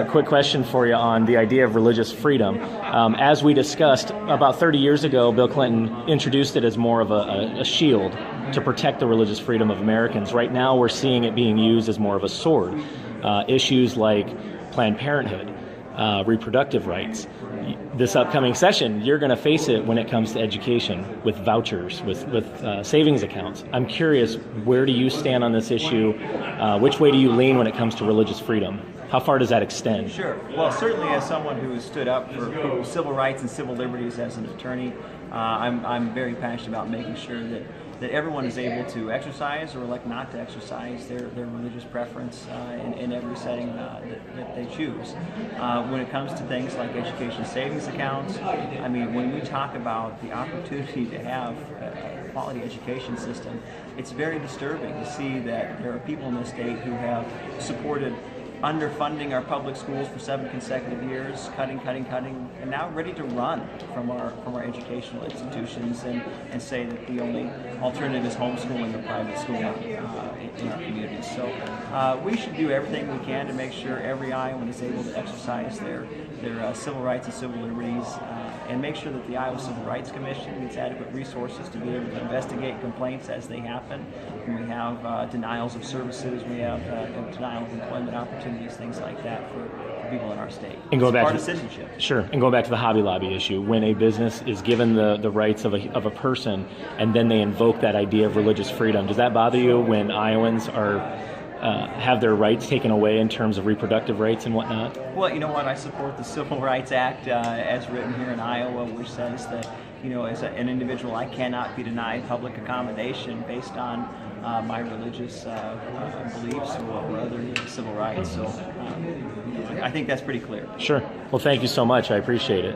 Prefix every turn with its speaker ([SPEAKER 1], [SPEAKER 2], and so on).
[SPEAKER 1] quick question for you on the idea of religious freedom. As we discussed, about 30 years ago, Bill Clinton introduced it as more of a shield to protect the religious freedom of Americans. Right now, we're seeing it being used as more of a sword. Issues like Planned Parenthood, reproductive rights. This upcoming session, you're going to face it when it comes to education, with vouchers, with savings accounts. I'm curious, where do you stand on this issue? Which way do you lean when it comes to religious freedom? How far does that extend?
[SPEAKER 2] Sure. Well, certainly as someone who has stood up for civil rights and civil liberties as an attorney, I'm very passionate about making sure that everyone is able to exercise or elect not to exercise their religious preference in every setting that they choose. When it comes to things like education savings accounts, I mean, when we talk about the opportunity to have a quality education system, it's very disturbing to see that there are people in this state who have supported underfunding our public schools for 7 consecutive years, cutting, and now ready to run from our educational institutions and say that the only alternative is homeschooling or private schooling in our communities. So we should do everything we can to make sure every Iowan is able to exercise their civil rights and civil liberties, and make sure that the Iowa Civil Rights Commission gets adequate resources to be able to investigate complaints as they happen. When we have denials of services, we have denial of employment opportunities, things like that for people in our state.
[SPEAKER 1] And going back
[SPEAKER 2] part
[SPEAKER 1] to
[SPEAKER 2] of citizenship.
[SPEAKER 1] Sure. And going back to the Hobby Lobby issue, when a business is given the rights of a person and then they invoke that idea of religious freedom, does that bother you when Iowans are have their rights taken away in terms of reproductive rights and whatnot?
[SPEAKER 2] Well, you know what? I support the Civil Rights Act as written here in Iowa, which says that, you know, as an individual, I cannot be denied public accommodation based on my religious beliefs or other civil rights. So I think that's pretty clear.
[SPEAKER 1] Sure. Well, thank you so much. I appreciate it.